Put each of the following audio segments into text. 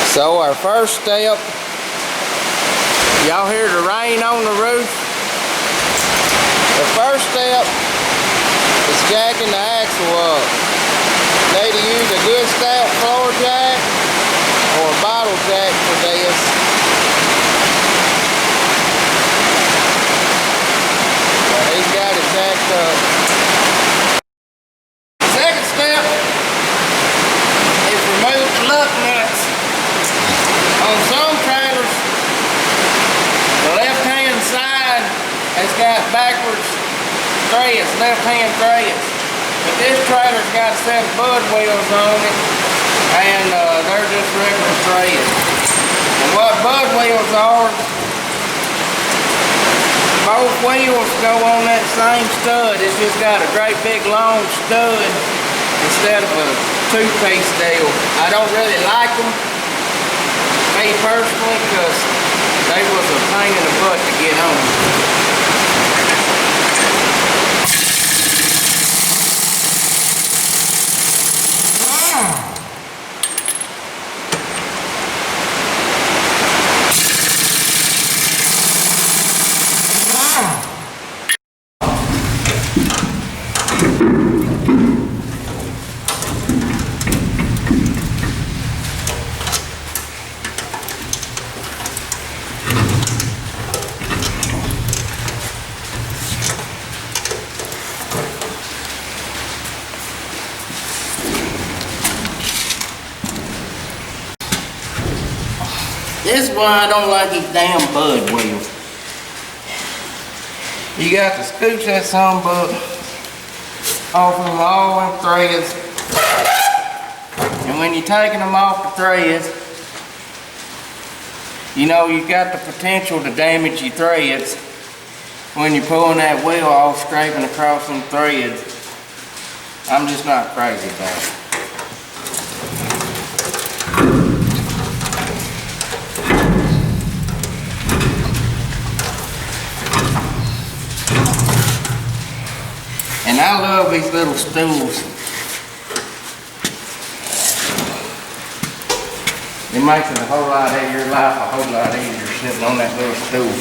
So our first step, y'all hear the rain on the roof? The first step is jacking the axle up. Need to use a good stout floor jack or a bottle jack for this. But he's got it jacked up. Second step is remove the lug nuts. On some trailers, the left-hand side has got backwards threads, left-hand threads. But this trailer's got a set of bud wheels on it, and they're just regular threads. And what bud wheels are, both wheels go on that same stud. It's just got a great big long stud instead of a two-piece deal. I don't really like them, me personally, because they was a pain in the butt to get on. This is why I don't like these damn bud wheels. You got to scooch that son-bug off of all them threads. And when you're taking them off the threads, you know you've got the potential to damage your threads when you're pulling that wheel off, scraping across them threads. I'm just not crazy about it. And I love these little stools. It makes it a whole lot of your life a whole lot easier sitting on that little stool.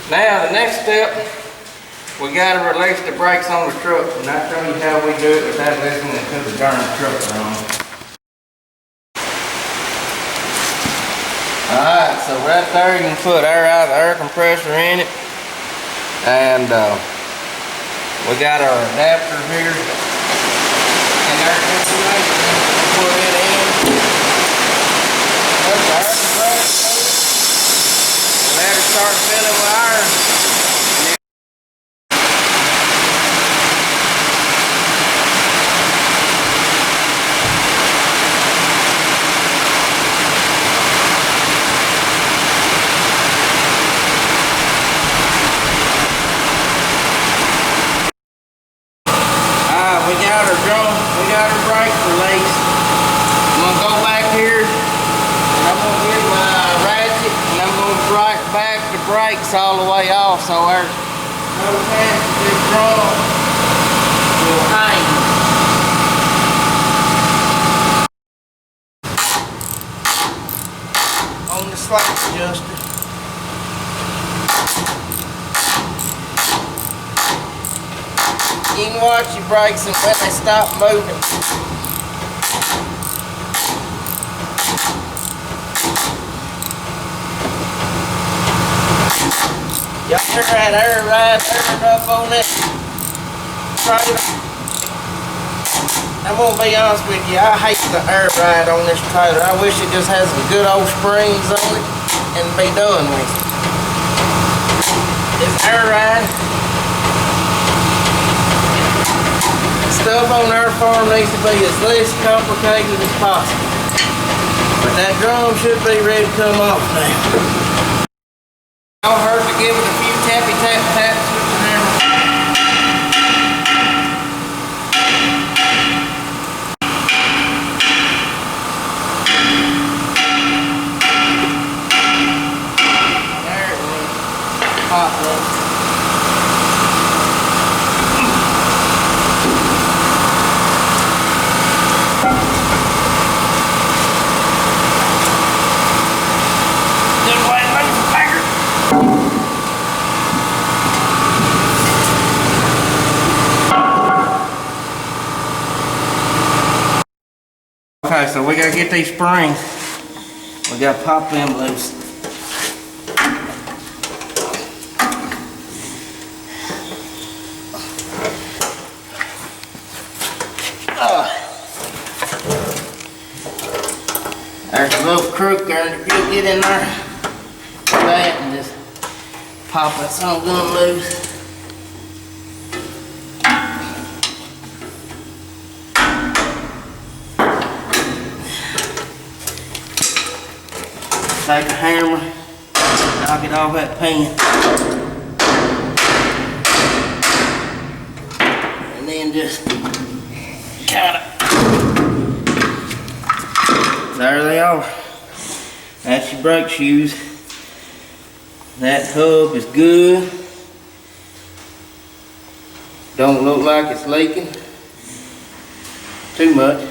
Now the next step, we got to release the brakes on the truck, and I'll show you how we do it without listening to the darn truck run. Alright, so right there you can put air out of the air compressor in it. And we got our adapter here and our insulation. Put it in. Put the air compressor. Let it start filling with air. We got our brake released. I'm going to go back here and I'm going to get my ratchet and I'm going to right back the brakes all the way off so there's no chance that this drum will hang. On the slide adjuster. You can watch your brakes and when they stop moving. Y'all hear that air ride airing up on that trailer? I'm gonna be honest with you, I hate the air ride on this trailer. I wish it just had some good old springs on it and be done with it. This air ride, stuff on our farm needs to be as least complicated as possible. But that drum should be ready to come off now. Y'all heard to give it a few tappy tap taps with the hammer. There it went. Hot roast. Okay, so we gotta get these springs. We gotta pop them loose. There's a little crook there. If you get in there with that and just pop that son of a gun loose. Take a hammer, knock it off that pin. And then just kind of, there they are. That's your brake shoes. That hub is good. Don't look like it's leaking too much.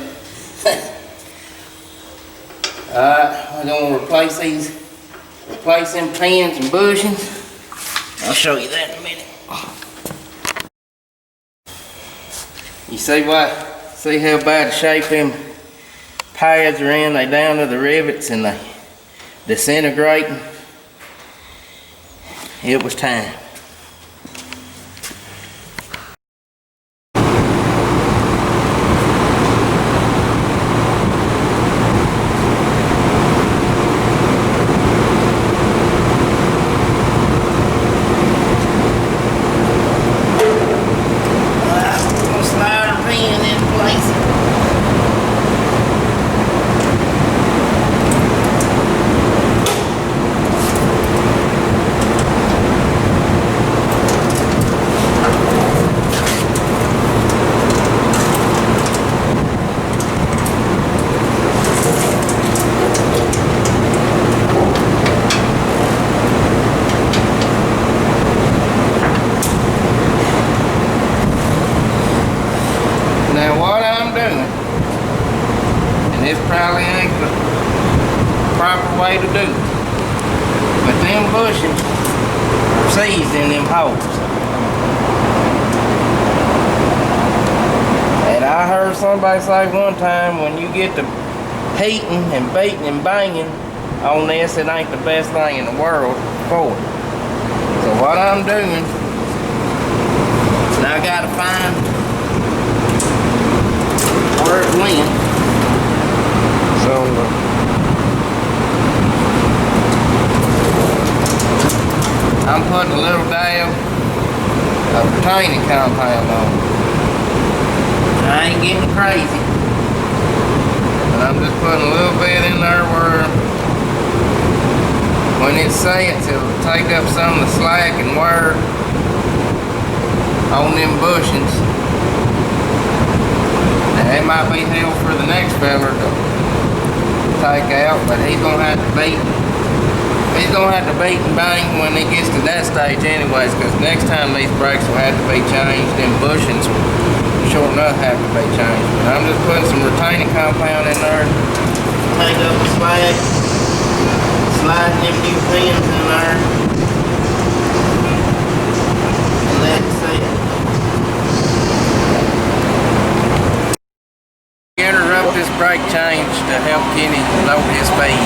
Alright, we're going to replace them pins and bushings. I'll show you that in a minute. You see how bad a shape them pads are in? They down to the rivets and they disintegrating. It was time. This probably ain't the proper way to do it. But them bushings are seized in them holes. And I heard somebody say one time, when you get to heating and beating and banging on this, it ain't the best thing in the world for it. So what I'm doing, now I gotta find where it went. So I'm putting a little dab of retaining compound on. I ain't getting crazy, but I'm just putting a little bit in there where when it sets, it'll take up some of the slack and wear on them bushings. Now it might be hell for the next fella to take out, but he's gonna have to beat and bang when he gets to that stage anyways, because next time these brakes will have to be changed, them bushings will sure enough have to be changed. But I'm just putting some retaining compound in there, take up the slack, sliding them new pins in there, and that's it. Interrupt this brake change to help Kenny load his speed.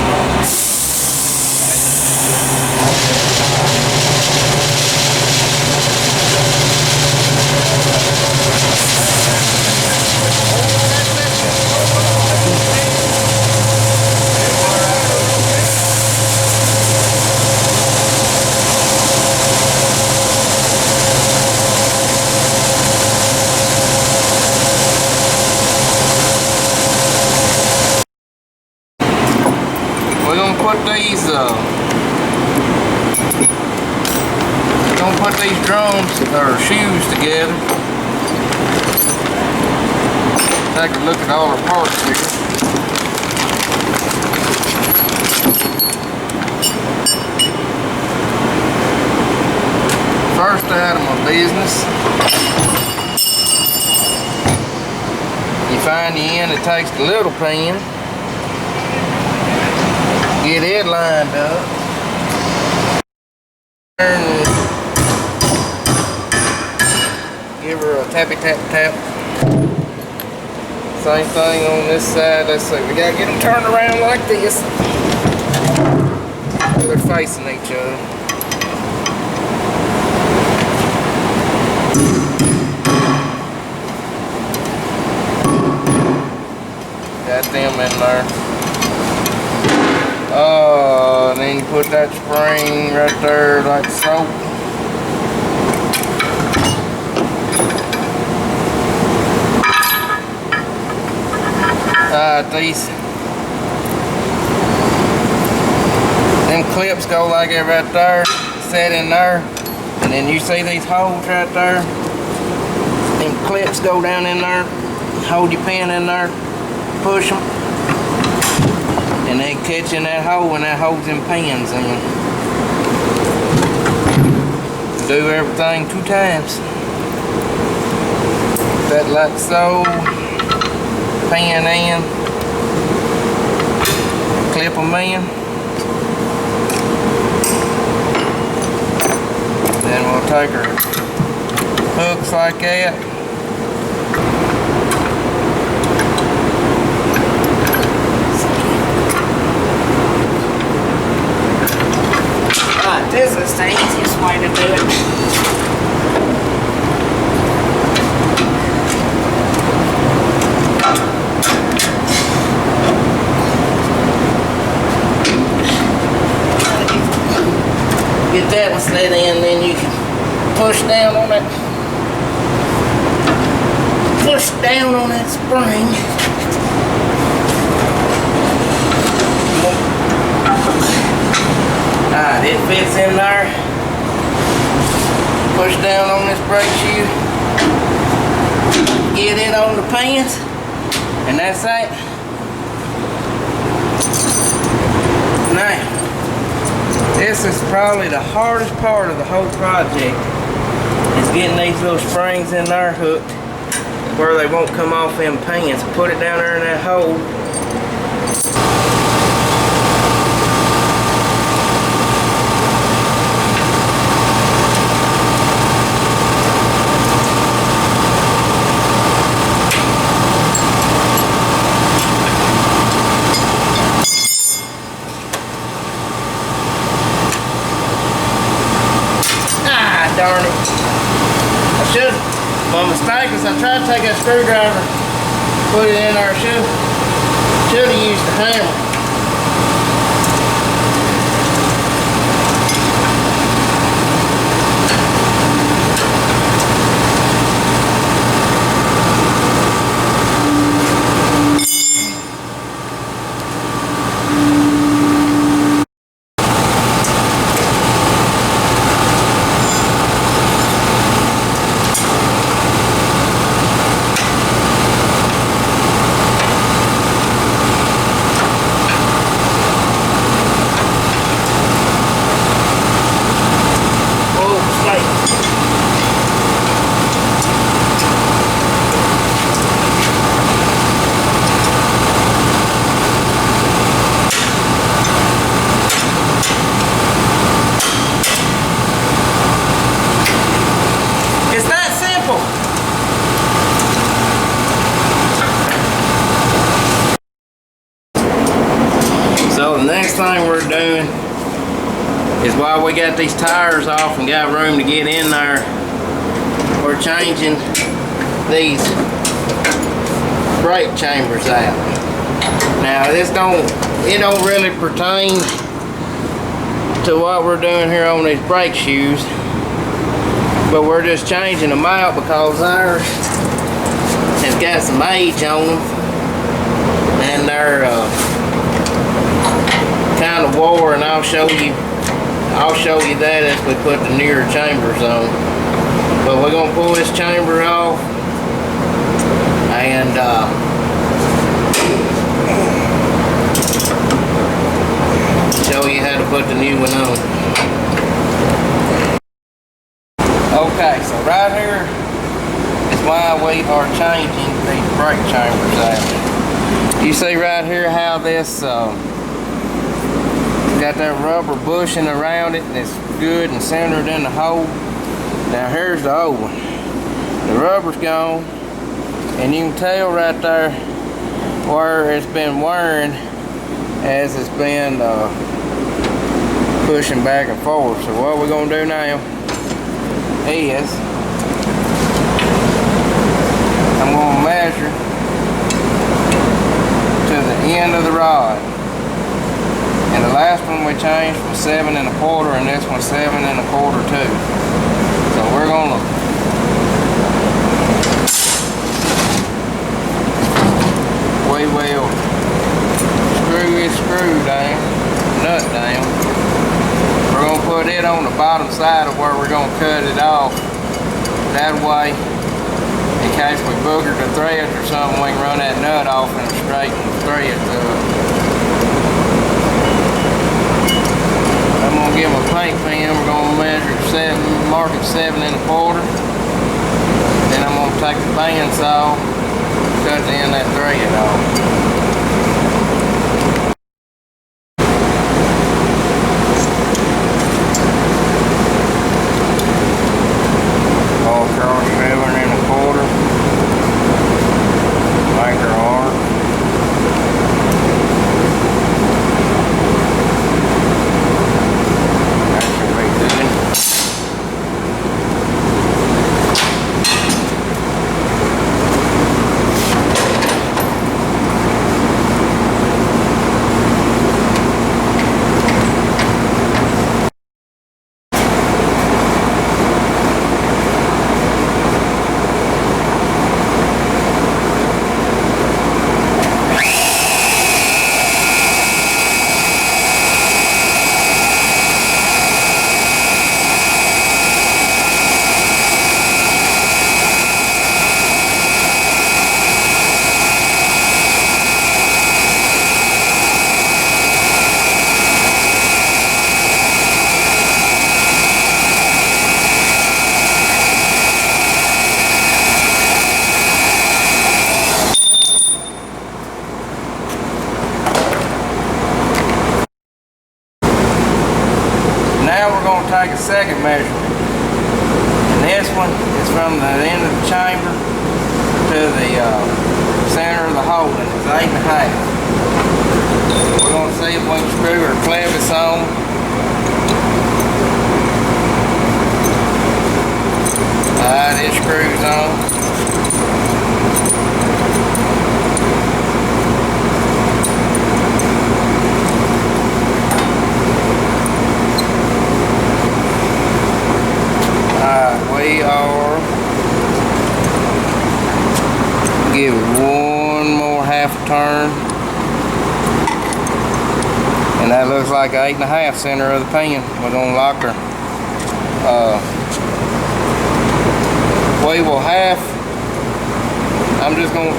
Put these drums or shoes together. Take a look at all our parts here. First item of business, you find the end that takes the little pin, get it lined up, and give her a tappy tap tap. Same thing on this side. Let's see, we gotta get them turned around like this. They're facing each other. Got them in there. Oh, and then you put that spring right there like so. These them clips go like it right there, set in there, and then you see these holes right there. Them clips go down in there, hold your pen in there, push them, and they catch in that hole, and that holds them pens in. Do everything 2 times. That like so. Pan in, clip them in, then we'll take our hooks like that. Alright, this is the easiest way to do it. Get that one slid in, then you can push down on it. Push down on that spring. Alright, it fits in there. Push down on this brake shoe. Get it on the pins, and that's it. Now, this is probably the hardest part of the whole project, is getting these little springs in there hooked where they won't come off them pins. Put it down there in that hole. Darn it. My mistake is I tried to take that screwdriver, put it in there. Should have used the hammer. So the next thing we're doing is, while we got these tires off and got room to get in there, we're changing these brake chambers out. Now it don't really pertain to what we're doing here on these brake shoes, but we're just changing them out because ours has got some age on them, and they're kind of wore, and I'll show you that as we put the newer chambers on. But we're gonna pull this chamber off and show you how to put the new one on. Okay, so right here is why we are changing these brake chambers out. You see right here how this got that rubber bushing around it, and it's good and centered in the hole. Now here's the old one. The rubber's gone, and you can tell right there where it's been wearing as it's been pushing back and forth. So what we're gonna do now is I'm gonna measure to the end of the rod. And the last one we changed was 7 1/4, and this one's 7 1/4 too. So we're gonna we will screw this screw down, nut down. We're gonna put it on the bottom side of where we're gonna cut it off. That way, in case we booger the threads or something, we can run that nut off and straighten the threads up. I'm gonna give him a paint pen. We're gonna measure 7, mark it 7 1/4. Then I'm gonna take the bandsaw, cut the end of that thread off. All across 7 1/4. Make her arc. That should be good. Now we're going to take a second measurement. And this one is from the end of the chamber to the center of the hole, and it's 8 1/2. We're going to see if we can screw our clevis on. Alright, it screws on. We are give it one more half a turn, and that looks like 8 1/2 center of the pen. We're gonna lock her. We will have. I'm just gonna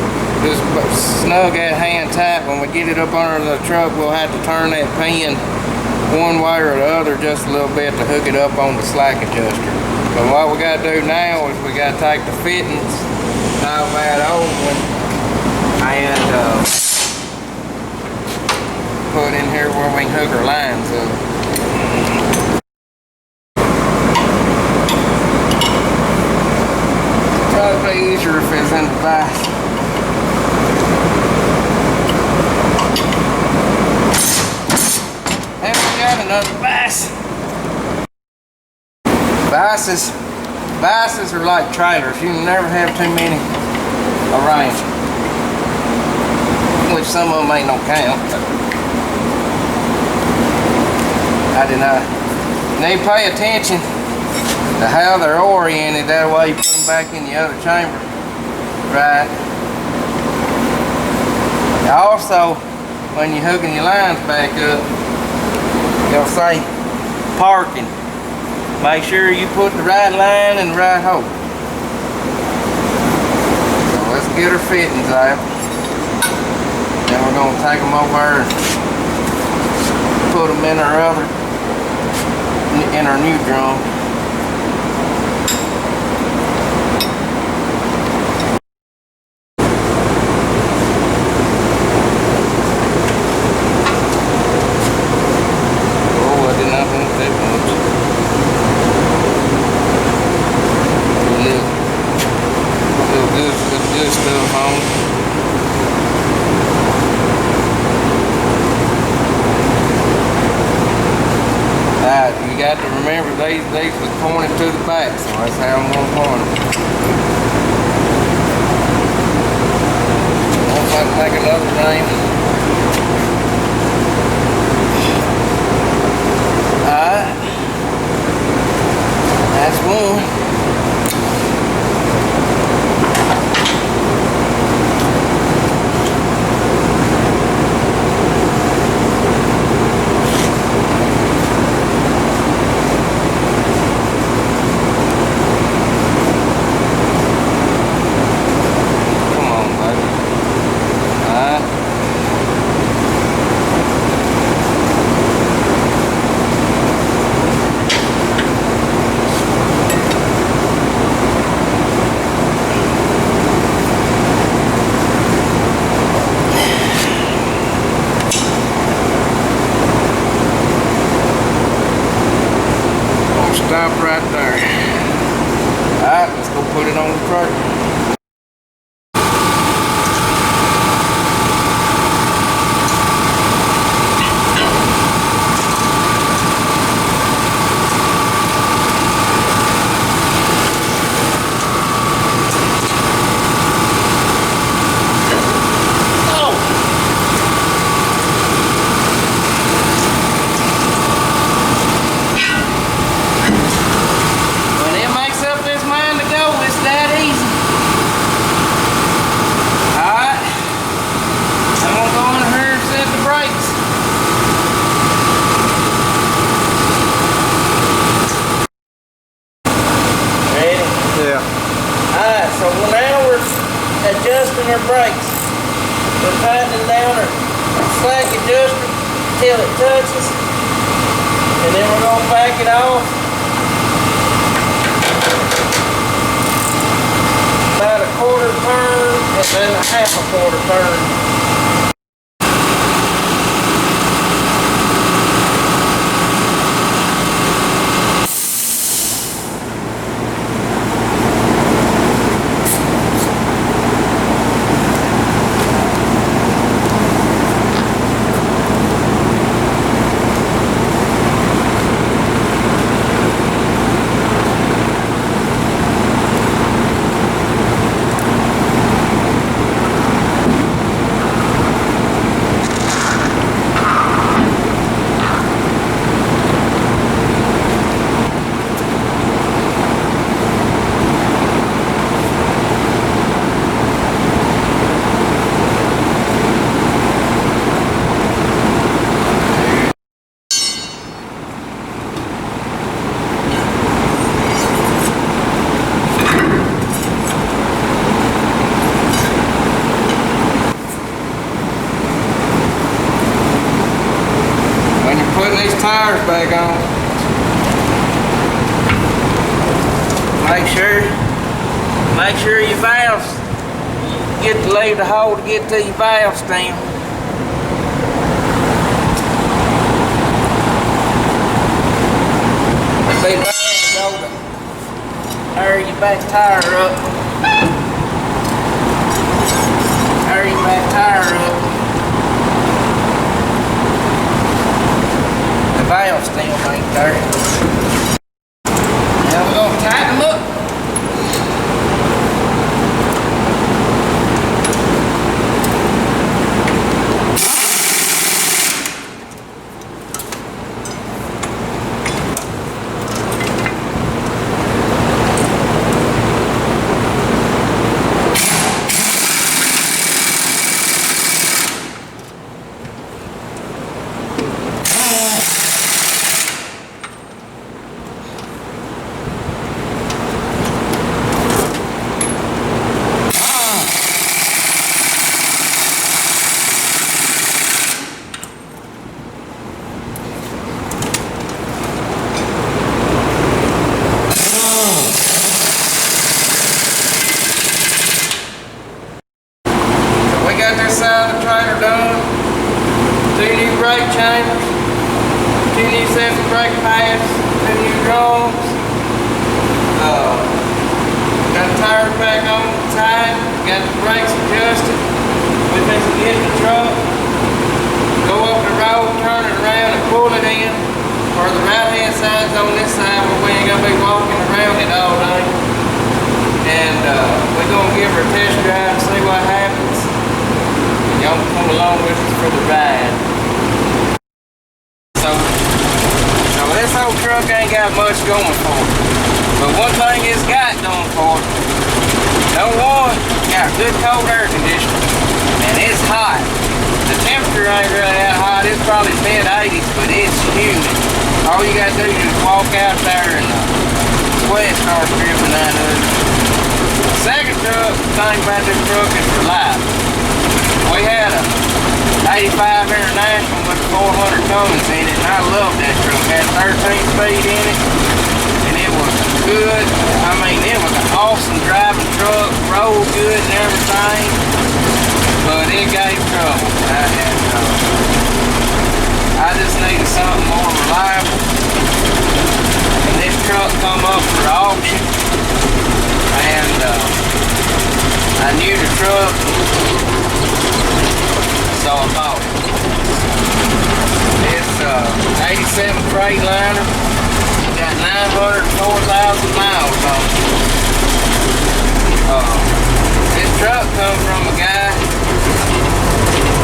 snug that hand tight. When we get it up under the truck, we'll have to turn that pen one way or the other just a little bit to hook it up on the slack adjuster. So what we got to do now is we got to take the fittings out of that old one and put in here where we can hook our lines up. Probably be easier if it's in the vise. And we got another vise. Vices are like trailers. You can never have too many around. Which some of them ain't no count. I did not. Need to pay attention to how they're oriented. That way you put them back in the other chamber. Right. Also, when you're hooking your lines back up, you'll say parking. Make sure you put the right line in the right hole. So let's get our fittings out. Then we're going to take them over and put them in our new drum. Good stuff on. got to remember these was pointed to the back, so that's how I'm gonna point them. If I can make another name. Alright. That's one. Stop right there. Alright, let's go put it on the truck. So now we're adjusting our brakes. We're tightening down our slack adjuster till it touches. And then we're going to back it off. About a quarter turn and then a half a quarter turn. Putting these tires back on. Make sure your valves, you get to leave the hole to get to your valve stem. Be bad to go to hurry your back tire up. Hurry your back tire up. Valve stem ain't there. Now we're going to tighten them up. Brake chambers, 2 new sets of brake pads, 2 new drums, got the tires back on tight, got the brakes adjusted. We need to get the truck, go up the road, turn it around and pull it in. where the right-hand side's on this side, where we ain't gonna be walking around it all day. And we're gonna give her a test drive and see what happens. Y'all come along with us for the ride. So this old truck ain't got much going for it. But one thing it's got going for it, number one, got good cold air conditioning. And it's hot. The temperature ain't really that hot. It's probably mid-80s, but it's humid. All you gotta do is just walk out there and sweat starts dripping out of it. The second truck, the thing about this truck is reliable. We had a 85 International with 400 Cummins in it, and I loved that truck. It had 13 speed in it, and it was good. I mean, it was an awesome driving truck, rolled good and everything, but it gave trouble. I just needed something more reliable, and this truck come up for auction, and I knew the truck, so I bought it. It's 87 Freightliner, got 904,000 miles on it. This truck come from a guy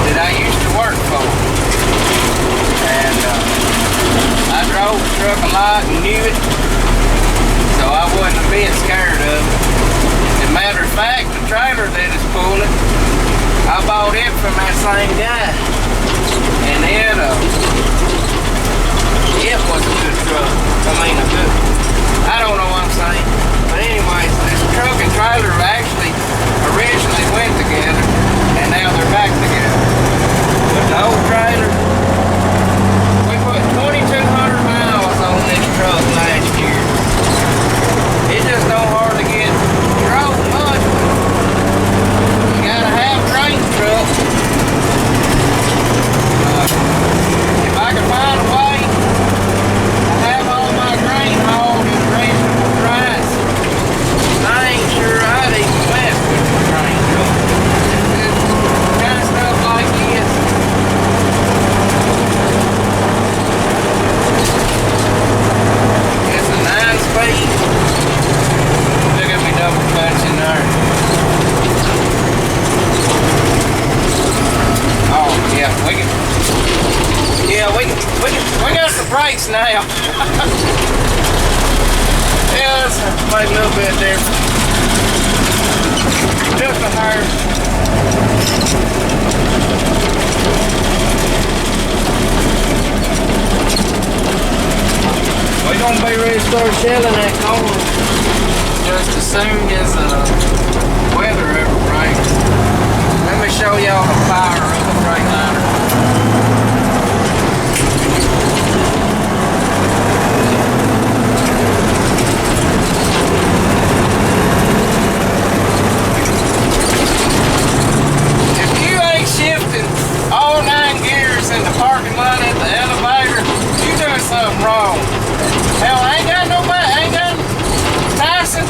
that I used to work for, and I drove the truck a lot and knew it, so I wasn't a bit scared of it. As a matter of fact, the trailer that is pulling, I bought it from that same guy, and it was a good truck. I don't know what I'm saying, but anyways, this truck and trailer actually originally went together, and now they're back together. But the old trailer, we put 2,200 miles on this truck last year. It just don't hardly get drove much. You gotta have a grain truck. If I could find a way to have all my grain hauled at a reasonable price, I ain't sure I'd even mess with the grain truck. It's kind of stuff like this. It's a 9-speed. Look at me double clutch in there. Oh yeah, we got the brakes now. Yeah, let's make a little bit different. Just a hair. We're gonna be ready to start shelling that corn just as soon as weather ever breaks. Let me show y'all the fire of the Freightliner. If you ain't shifting all 9 gears in the parking lot at the elevator, you doing something wrong. Hell, Tyson,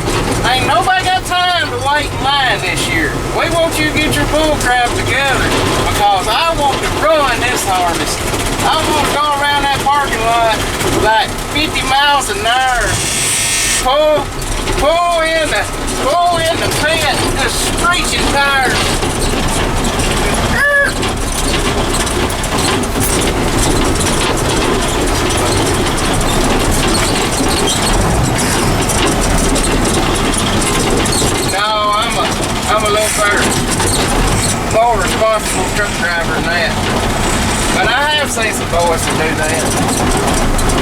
ain't nobody got time to wait in line this year. We want you to get your bull crap together, because I want to run this harvest. I want to go around that parking lot like 50 miles an hour. Pull in the pit, just screeching tires. No, I'm a little better, more responsible truck driver than that. But I have seen some boys to do that.